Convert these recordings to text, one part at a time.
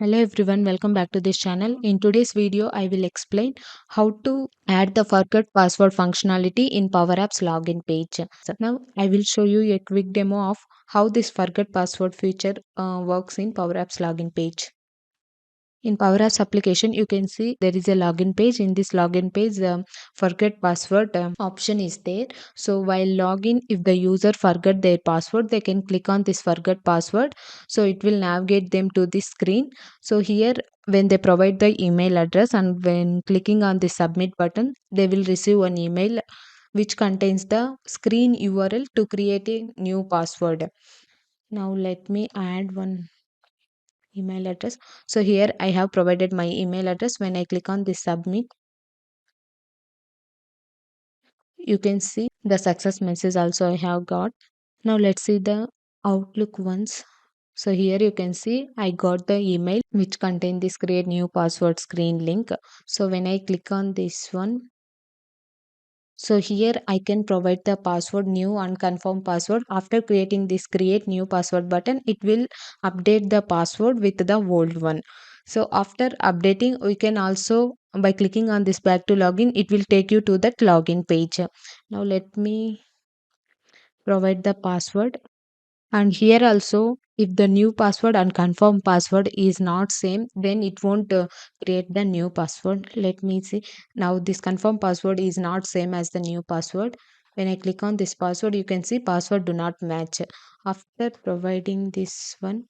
Hello everyone, welcome back to this channel. In today's video, I will explain how to add the forget password functionality in Power Apps login page. So now I will show you a quick demo of how this forget password feature works in Power Apps login page. In Power Apps application, you can see there is a login page. In this login page, the forget password option is there. So while login, if the user forget their password, they can click on this forget password. So it will navigate them to this screen. So here, when they provide the email address and when clicking on the submit button, they will receive an email which contains the screen URL to create a new password. Now let me add one email address. So here I have provided my email address. When I click on this submit, you can see the success message also I have got. Now let's see the Outlook ones. So here you can see I got the email which contain this create new password screen link. So when I click on this one, so here I can provide the password new and confirm password. After creating this create new password button, it will update the password with the old one. So after updating, we can also by clicking on this back to login, it will take you to that login page. Now let me provide the password. And here also, if the new password and confirm password is not same, then it won't create the new password. Let me see. Now this confirm password is not same as the new password. When I click on this password, you can see password do not match. After providing this one,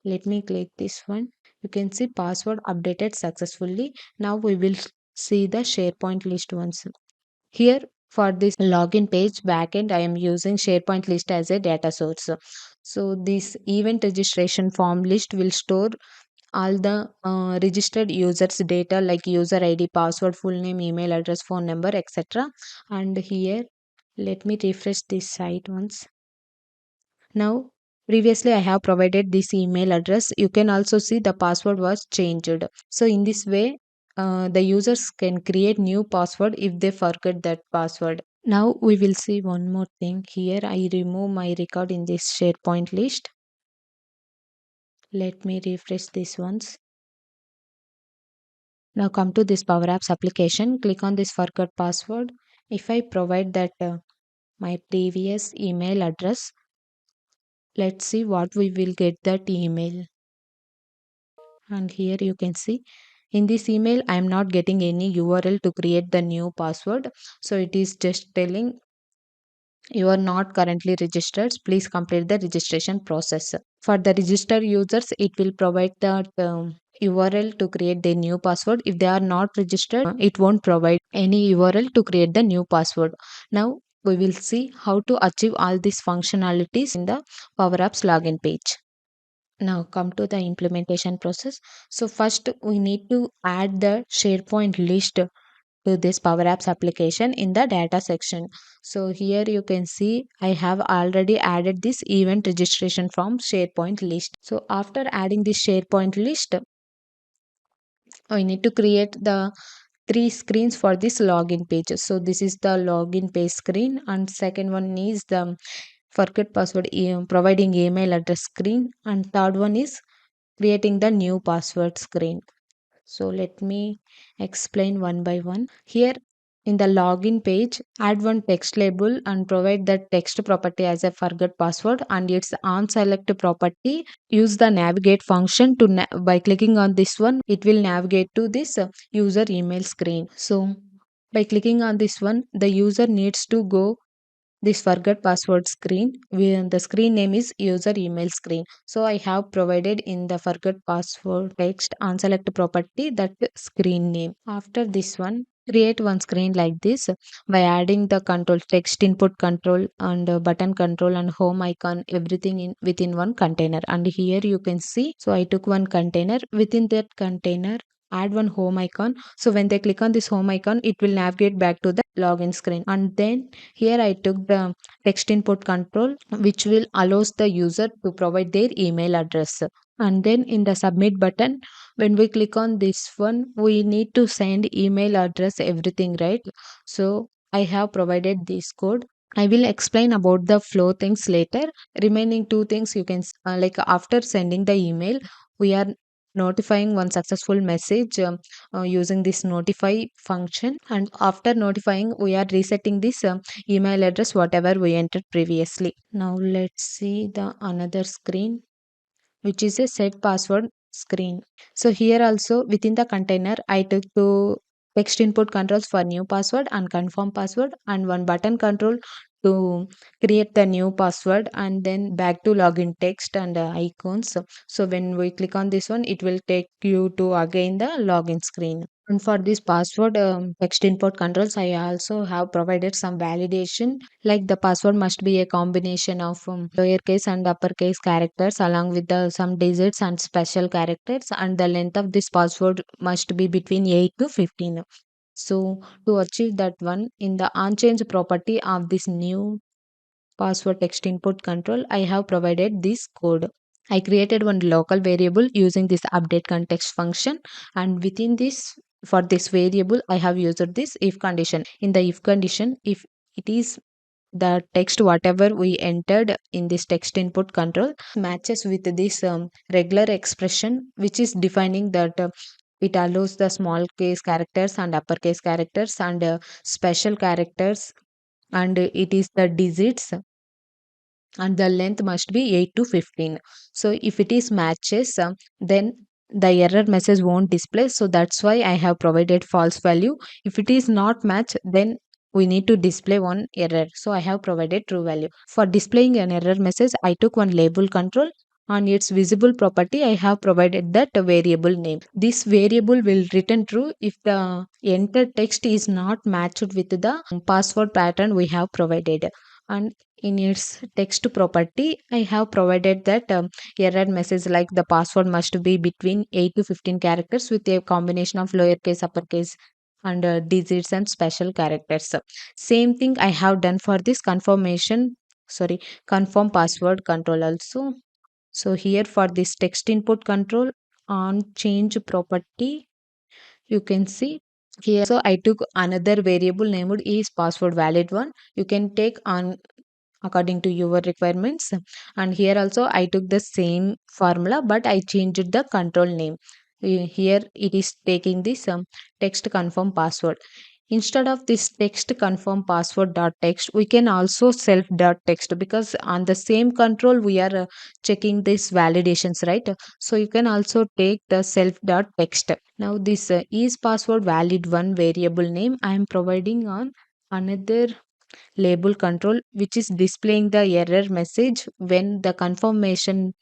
let me click this one. You can see password updated successfully. Now we will see the SharePoint list once. Here for this login page backend, I am using SharePoint list as a data source. So this event registration form list will store all the registered users data like user ID, password, full name, email address, phone number, etc. And here, let me refresh this site once. Now, previously I have provided this email address. You can also see the password was changed. So in this way, the users can create new password if they forget that password. Now we will see one more thing. Here I remove my record in this SharePoint list. Let me refresh this once. Now come to this Power Apps application. Click on this forgot password. If I provide that my previous email address, let's see what we will get that email. And here you can see in this email I am not getting any URL to create the new password. So it is just telling you are not currently registered. Please complete the registration process. For the registered users, it will provide the URL to create the new password. If they are not registered, it won't provide any URL to create the new password. Now we will see how to achieve all these functionalities in the Power Apps login page. Now come to the implementation process. So first we need to add the SharePoint list to this Power Apps application in the data section. So here you can see I have already added this event registration from SharePoint list. So after adding this SharePoint list, I need to create the three screens for this login page. So this is the login page screen and second one is the forget password providing email address screen and third one is creating the new password screen. So let me explain one by one. Here in the login page, add one text label and provide that text property as a forget password and its on select property. Use the navigate function to by clicking on this one, it will navigate to this user email screen. So by clicking on this one, the user needs to go this forget password screen where the screen name is user email screen. So I have provided in the forget password text on select property that screen name. After this one, create one screen like this by adding the control text input control and button control and home icon everything in within one container. And here you can see, so I took one container. Within that container, add one home icon. So when they click on this home icon, it will navigate back to the login screen. And then here I took the text input control, which will allows the user to provide their email address. And then in the submit button, when we click on this one, we need to send email address, everything, right? So I have provided this code. I will explain about the flow things later. Remaining two things you can like after sending the email, we are notifying one successful message using this notify function, and after notifying we are resetting this email address whatever we entered previously. Now let's see the another screen, which is a set password screen. So here also within the container, I took two text input controls for new password and confirm password, and one button control to create the new password, and then back to login text and icons. So when we click on this one, it will take you to again the login screen. And for this password text input controls, I also have provided some validation, like the password must be a combination of lowercase and uppercase characters along with some digits and special characters, and the length of this password must be between 8 to 15. So to achieve that one, in the unchanged property of this new password text input control, I have provided this code. I created one local variable using this update context function, and within this, for this variable, I have used this if condition. In the if condition, if it is the text whatever we entered in this text input control matches with this regular expression, which is defining that it allows the small case characters and uppercase characters and special characters, and it is the digits, and the length must be 8 to 15. So if it is matches, then the error message won't display, so that's why I have provided false value. If it is not match, then we need to display one error, so I have provided true value. For displaying an error message, I took one label control. On its visible property, I have provided that variable name. This variable will return true if the entered text is not matched with the password pattern we have provided. And in its text property, I have provided that error message like the password must be between 8 to 15 characters with a combination of lowercase, uppercase, and digits and special characters. Same thing I have done for this confirm password control also. So here for this text input control on change property, you can see here. So I took another variable named is password valid one. You can take on according to your requirements, and here also I took the same formula but I changed the control name. Here it is taking this text confirm password. Instead of this text confirm password dot text, we can also self dot text, because on the same control we are checking this validations, right? So you can also take the self dot text. Now this is password valid one variable name I am providing on another label control, which is displaying the error message when the confirmation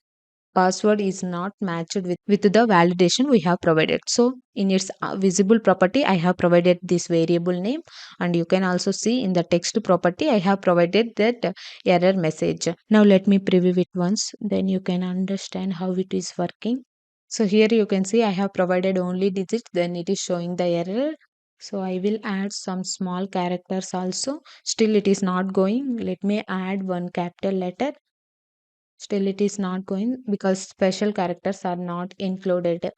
password is not matched with the validation we have provided. So in its visible property, I have provided this variable name, and you can also see in the text property, I have provided that error message. Now let me preview it once, then you can understand how it is working. So here you can see I have provided only digits, then it is showing the error. So I will add some small characters also. Still it is not going. Let me add one capital letter. Still it is not going because special characters are not included.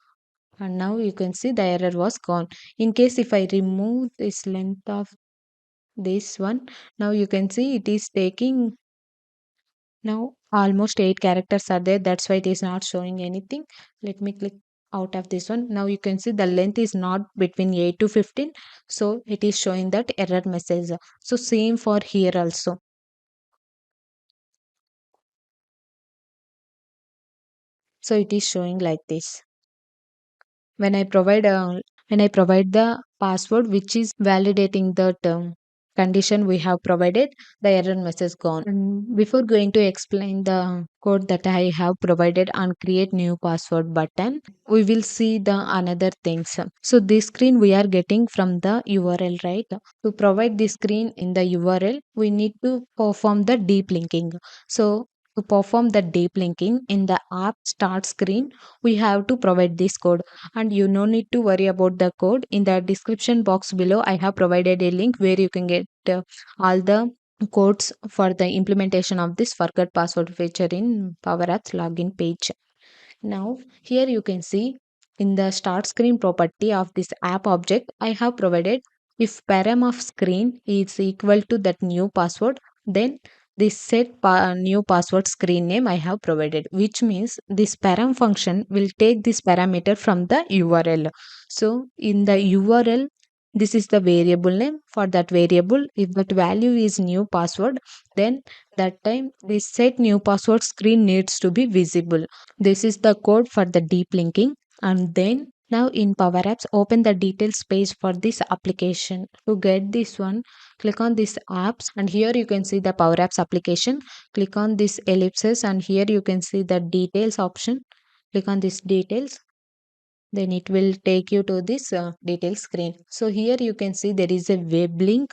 And now you can see the error was gone. In case if I remove this length of this one, now you can see it is taking now almost 8 characters are there. That's why it is not showing anything. Let me click out of this one. Now you can see the length is not between 8 to 15. So it is showing that error message. So same for here also. So it is showing like this. When I provide the password which is validating the condition we have provided, the error message gone. And before going to explain the code that I have provided on create new password button, we will see the another things. So this screen we are getting from the URL, right? To provide this screen in the URL, we need to perform the deep linking. So to perform the deep linking in the app start screen, we have to provide this code, and you no need to worry about the code. In the description box below, I have provided a link where you can get all the codes for the implementation of this forgot password feature in Power Apps login page. Now here you can see in the start screen property of this app object, I have provided if param of screen is equal to that new password, then this new password screen name I have provided, which means this param function will take this parameter from the URL. So in the URL, this is the variable name. For that variable, if that value is new password, then that time this set new password screen needs to be visible. This is the code for the deep linking. And then now in Power Apps, open the details page for this application. To get this one, click on this apps, and here you can see the Power Apps application. Click on this ellipses, and here you can see the details option. Click on this details, then it will take you to this details screen. So here you can see there is a web link.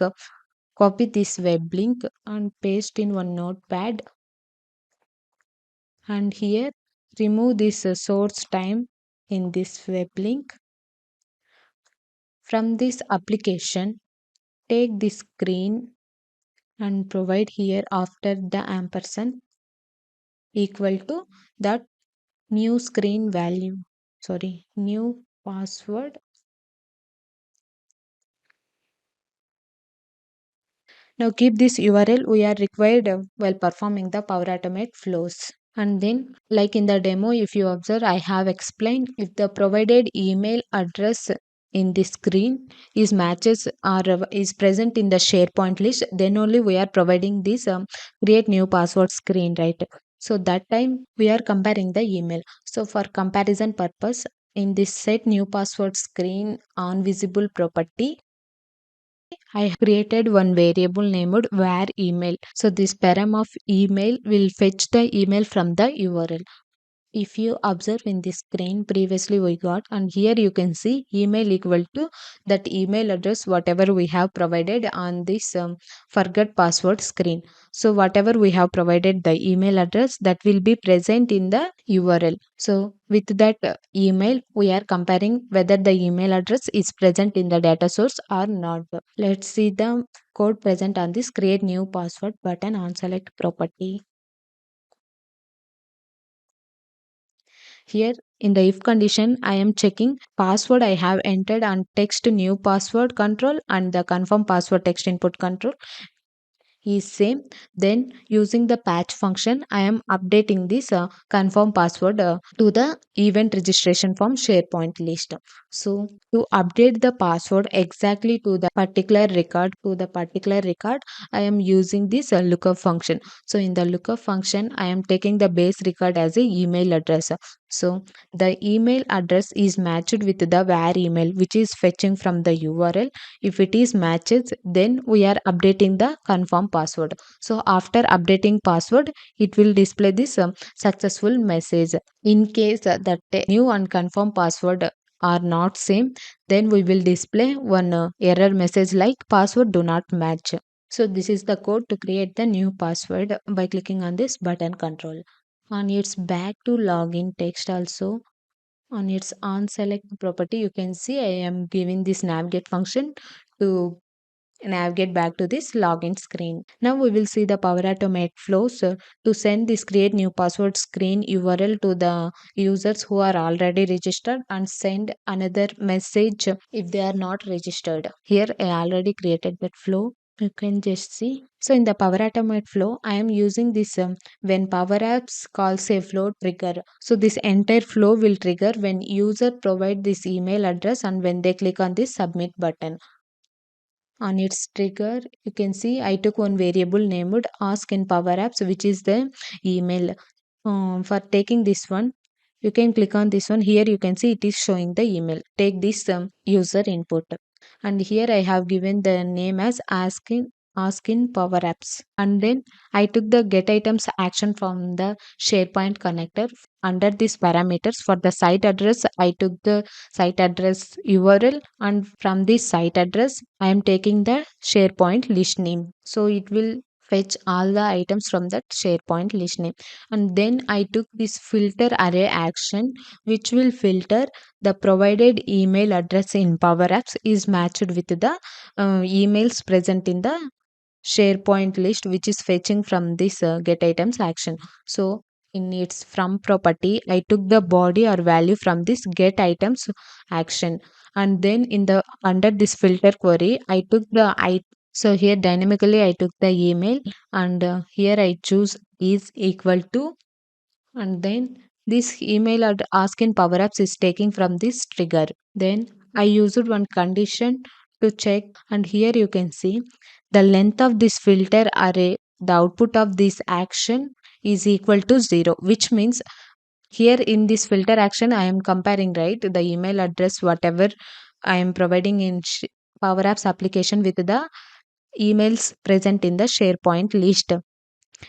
Copy this web link and paste in one notepad, and here remove this source time in this web link. From this application, take this screen and provide here after the ampersand equal to that new screen value, sorry, new password. Now keep this URL we are required while performing the Power Automate flows. And then, like in the demo, if you observe, I have explained if the provided email address in the screen is matches or is present in the SharePoint list, then only we are providing this create new password screen, right? So that time we are comparing the email. So for comparison purpose, in this set new password screen on visible property, I have created one variable named where email. So this param of email will fetch the email from the URL. If you observe in this screen previously we got, and here you can see email equal to that email address whatever we have provided on this forget password screen. So whatever we have provided the email address, that will be present in the URL. So with that email we are comparing whether the email address is present in the data source or not. Let's see the code present on this create new password button on select property. Here in the if condition, I am checking password I have entered on text new password control and the confirm password text input control is same. Then using the patch function, I am updating this confirm password to the event registration from SharePoint list. So to update the password exactly to the particular record, I am using this lookup function. So in the lookup function, I am taking the base record as a email address. So the email address is matched with the where email, which is fetching from the URL. If it is matches, then we are updating the confirm password. So after updating password, it will display this successful message. In case that new and confirm password are not same, then we will display one error message like password do not match. So this is the code to create the new password by clicking on this button control. On its back to login text also, on its on select property, you can see I am giving this navigate function to navigate back to this login screen. Now we will see the Power Automate flows to send this create new password screen URL to the users who are already registered and send another message if they are not registered. Here I already created that flow. You can just see. So in the Power Automate flow, I am using this when Power Apps calls a flow trigger. So this entire flow will trigger when user provide this email address and when they click on this submit button. On its trigger, you can see I took one variable named ask in Power Apps, which is the email. For taking this one, you can click on this one. Here you can see it is showing the email. Take this user input, and here I have given the name as ask in Power Apps. And then I took the get items action from the SharePoint connector. Under these parameters for the site address, I took the site address URL, and from this site address I am taking the SharePoint list name. So it will fetch all the items from that SharePoint list name. And then I took this filter array action, which will filter the provided email address in Power Apps is matched with the emails present in the SharePoint list, which is fetching from this get items action. So in its from property, I took the body or value from this get items action, and then in the under this filter query, I took the So here dynamically I took the email, and here I choose is equal to, and then this email ask in Power Apps is taking from this trigger. Then I used one condition to check, and here you can see the length of this filter array, the output of this action is equal to 0, which means here in this filter action I am comparing, right, the email address whatever I am providing in Power Apps application with the emails present in the SharePoint list.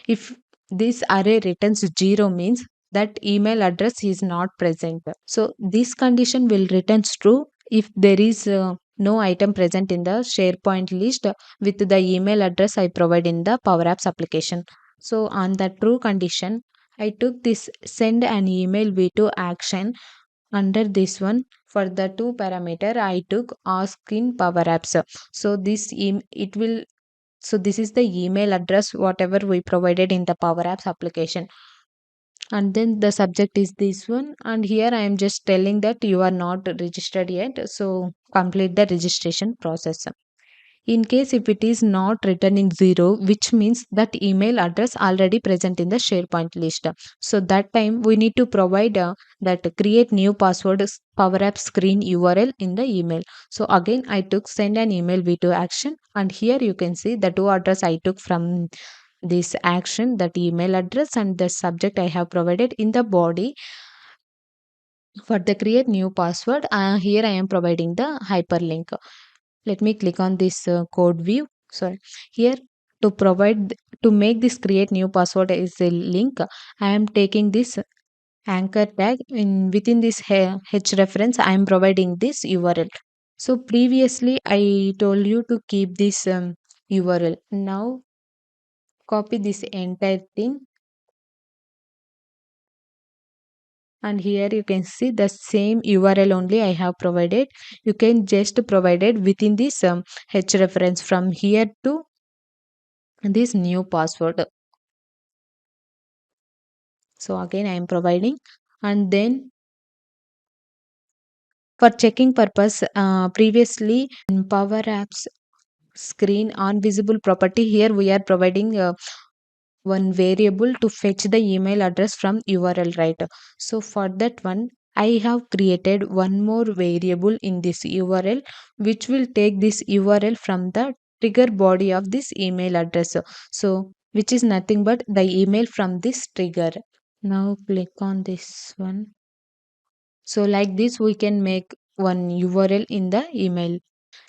If this array returns 0 means that email address is not present. So this condition will return true if there is no item present in the SharePoint list with the email address I provide in the Power Apps application. So on the true condition, I took this send an email v2 action. Under this one, for the two parameter I took ask in Power Apps. So it will, so this is the email address whatever we provided in the Power Apps application. And then the subject is this one. And here I am just telling that you are not registered yet. So complete the registration process. In case if it is not returning 0, which means that email address already present in the SharePoint list. So that time we need to provide that create new password Power App screen URL in the email. So again I took send an email v2 action, and here you can see the two address I took from this action, that email address and the subject I have provided in the body. For the create new password, here I am providing the hyperlink. Let me click on this code view. Sorry, here to provide, to make this create new password is a link. I am taking this anchor tag in within this h reference. I am providing this URL. So previously I told you to keep this URL. Now copy this entire thing, and here you can see the same URL only I have provided. You can just provide it within this h reference from here to this new password. So again I am providing, and then for checking purpose, previously in Power Apps screen on visible property, here we are providing one variable to fetch the email address from URL, right? So for that one I have created one more variable in this URL, which will take this URL from the trigger body of this email address. So which is nothing but the email from this trigger. Now click on this one. So like this we can make one URL in the email.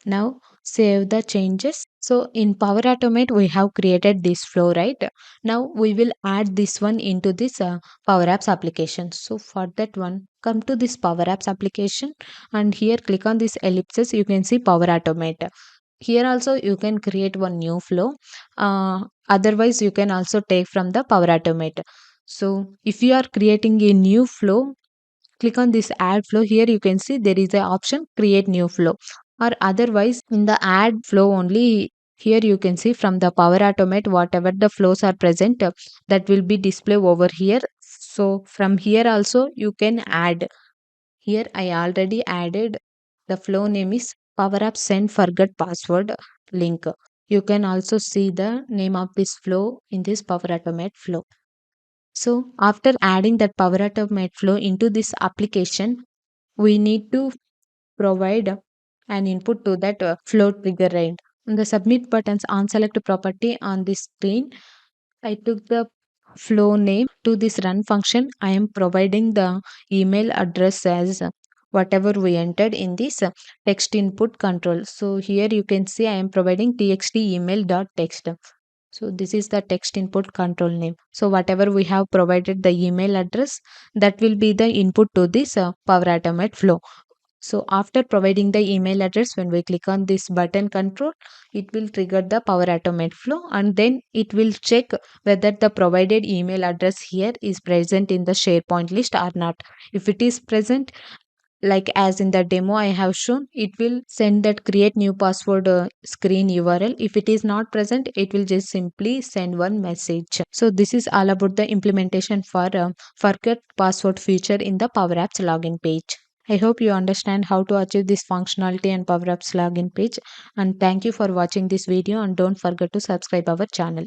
Now save the changes. So in Power Automate we have created this flow, right? Now we will add this one into this Power Apps application. So for that one, come to this Power Apps application, and here click on this ellipses. You can see Power Automate. Here also you can create one new flow. Otherwise you can also take from the Power Automate. So if you are creating a new flow, click on this add flow. Here you can see there is a option create new flow, or otherwise in the add flow only, here you can see from the Power Automate whatever the flows are present, that will be displayed over here. So from here also you can add. Here I already added. The flow name is Power App send forget password link. You can also see the name of this flow in this Power Automate flow. So after adding that Power Automate flow into this application, we need to provide an input to that flow trigger, right? On the submit buttons on select property on this screen, I took the flow name. To this run function I am providing the email address as whatever we entered in this text input control. So here you can see I am providing txt email dot text. So this is the text input control name. So whatever we have provided the email address, that will be the input to this Power Automate flow. So after providing the email address, when we click on this button control, it will trigger the Power Automate flow, and then it will check whether the provided email address here is present in the SharePoint list or not. If it is present, like as in the demo I have shown, it will send that create new password screen URL. If it is not present, it will just simply send one message. So this is all about the implementation for forget password feature in the Power Apps login page. I hope you understand how to achieve this functionality and Power Apps login page. And thank you for watching this video, and don't forget to subscribe our channel.